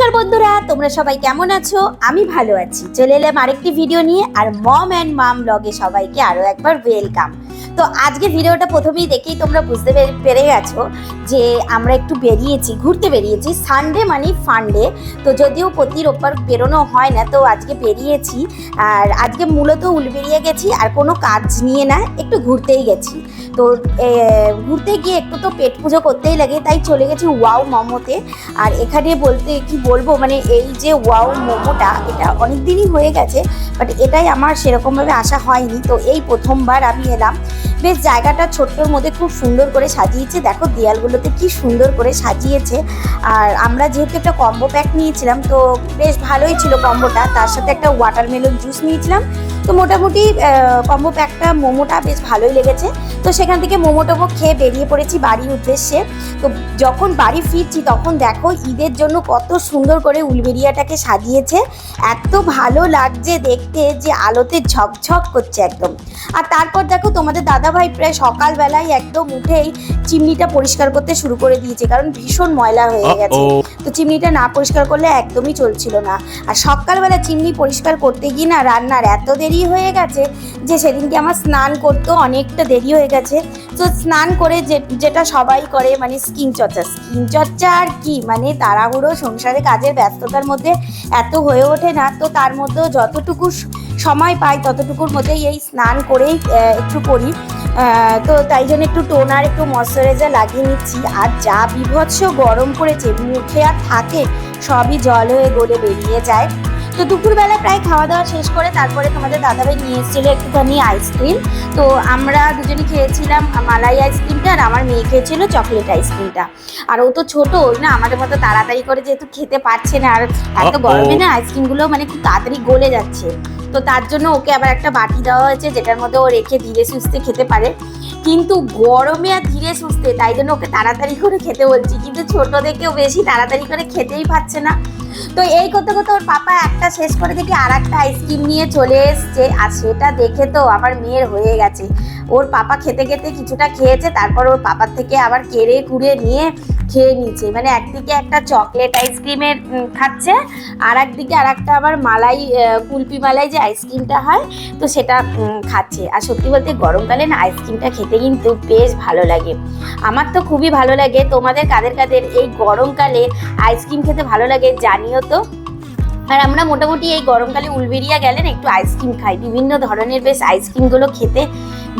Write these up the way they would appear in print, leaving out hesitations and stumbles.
নমস্কার বন্ধুরা, তোমরা সবাই কেমন আছো? আমি ভালো আছি। চলে এলাম আরেকটি ভিডিও নিয়ে। আর মম অ্যান্ড মাম ব্লগে সবাইকে আরও একবার ওয়েলকাম। তো আজকে ভিডিওটা প্রথমেই দেখেই তোমরা বুঝতে পেরে গেছো যে আমরা একটু ঘুরতে বেরিয়েছি। সানডে মানে ফান্ডে। তো যদিও প্রতি রোববার বেরোনো হয় না, তো আজকে বেরিয়েছি। আর আজকে মূলত উলবেড়িয়া গেছি, আর কোনো কাজ নিয়ে না, একটু ঘুরতেই গেছি। তো ঘুরতে গিয়ে একটু তো পেট পুজো করতেই লাগে, তাই চলে গেছি ওয়াও মোমোতে। আর এখানে বলতে কি বলবো, মানে এই যে ওয়াও মোমোটা, এটা অনেক দিনই হয়ে গেছে, বাট এটাই আমার সেরকমভাবে আসা হয়নি। তো এই প্রথমবার আমি এলাম। বেশ জায়গাটা ছোট্টর মধ্যে খুব সুন্দর করে সাজিয়েছে, দেখো দেয়ালগুলোতে কি সুন্দর করে সাজিয়েছে। আর আমরা যেহেতু একটা কম্বো প্যাক নিয়েছিলাম, তো বেশ ভালোই ছিল কম্বোটা। তার সাথে একটা ওয়াটারমেলন জুস নিয়েছিলাম। তো মোটামুটি কম্বো প্যাকটা মোমোটা বেশ ভালোই লেগেছে। তো সেখান থেকে মোমো টোমো খেয়ে বেরিয়ে পড়েছি বাড়ির উদ্দেশ্যে। তো যখন বাড়ি ফিরছি তখন দেখো ঈদের জন্য কত সুন্দর করে উলবেড়িয়াটাকে সাজিয়েছে। এত ভালো লাগছে দেখতে যে আলোতে ঝকঝক করছে একদম। আর তারপর দেখো তোমাদের দাদাভাই প্রায় সকালবেলায় একদম উঠেই চিমনিটা পরিষ্কার করতে শুরু করে দিয়েছে, কারণ ভীষণ ময়লা হয়ে গেছে। তো চিমনিটা না পরিষ্কার করলে একদমই চলছিল না। আর সকালবেলা চিমনি পরিষ্কার করতে গিয়ে না রান্নার এত দেরি হয়ে গেছে যে সেদিনকে আমার স্নান করতেও অনেকটা দেরি হয়ে গেছে। তো স্নান করে যেটা সবাই করে, মানে স্কিন চর্চা আর কি, মানে তাড়াহুড়ো সংসারে কাজের ব্যস্ততার মধ্যে এত হয়ে ওঠে না। তো তার মধ্যেও যতটুকু সময় পাই ততটুকুর মধ্যেই এই স্নান করেই একটু করি। তো তাই জন্য একটু টোনার একটু ময়শ্চারাইজার লাগিয়ে নিচ্ছি। আর যা বিভৎস গরম পড়েছে, মুখে আর থাকে সবই জল হয়ে গলে বেরিয়ে যায়। তো দুপুরবেলা প্রায় খাওয়া দাওয়া শেষ করে তারপরে তোমাদের দাদাভাই নিয়ে এসেছিলো একটুখানি আইসক্রিম। তো আমরা দুজনে খেয়েছিলাম মালাই আইসক্রিমটা, আর আমার মেয়ে খেয়েছিল চকলেট আইসক্রিমটা। আর ও তো ছোটো না, আমাদের মতো তাড়াতাড়ি করে যেহেতু খেতে পারছে না, আর এত গরমে না আইসক্রিমগুলো মানে খুব তাড়াতাড়ি গলে যাচ্ছে। তো তার জন্য ওকে আবার একটা বাটি দেওয়া হয়েছে, যেটার মধ্যে ও রেখে ধীরে সুস্থে খেতে পারে। কিন্তু গরমে আর ধীরে সুস্থে, তাই জন্য ওকে তাড়াতাড়ি করে খেতে বলছি। কিন্তু ছোটো দেখেও বেশি তাড়াতাড়ি করে খেতেই পারছে না। তো এই করতে করতে ওর পাপা একটা শেষ করে দেখি আর একটা আইসক্রিম নিয়ে চলে এসছে। আর সেটা দেখে তো আমার মেয়ের হয়ে গেছে। ওর পাপা খেতে খেতে কিছুটা খেয়েছে, তারপর ওর পাপার থেকে আবার কেড়ে কুড়ে নিয়ে খেয়ে নিচ্ছে। মানে একদিকে একটা চকলেট আইসক্রিমের খাচ্ছে, আর একদিকে আর একটা আবার মালাই কুলপি মালাই যে আইসক্রিমটা হয়, তো সেটা খাচ্ছে। আর সত্যি বলতে গরমকালে না আইসক্রিমটা খেতে কিন্তু বেশ ভালো লাগে। আমার তো খুবই ভালো লাগে। তোমাদের কাদের কাদের এই গরমকালে আইসক্রিম খেতে ভালো লাগে জানিও তো। আর আমরা মোটামুটি এই গরমকালে উলবেড়িয়া গেলেন একটু আইসক্রিম খাই। বিভিন্ন ধরনের বেশ আইসক্রিমগুলো খেতে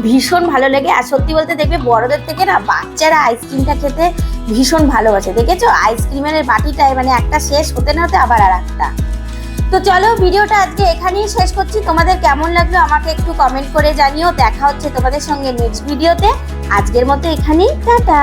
ভীষণ ভালো লাগে। আর সত্যি বলতে দেখবে বড়দের থেকে না বাচ্চারা আইসক্রিমটা খেতে ভীষণ ভালোবাসে। দেখেছো আইসক্রিমের বাটিটায় মানে একটা শেষ হতে না হতে আবার আর একটা। তো চলো ভিডিওটা আজকে এখানেই শেষ করছি। তোমাদের কেমন লাগলো আমাকে একটু কমেন্ট করে জানিও। দেখা হচ্ছে তোমাদের সঙ্গে নেক্সট ভিডিওতে। আজকের মতো এখানেই, টাটা।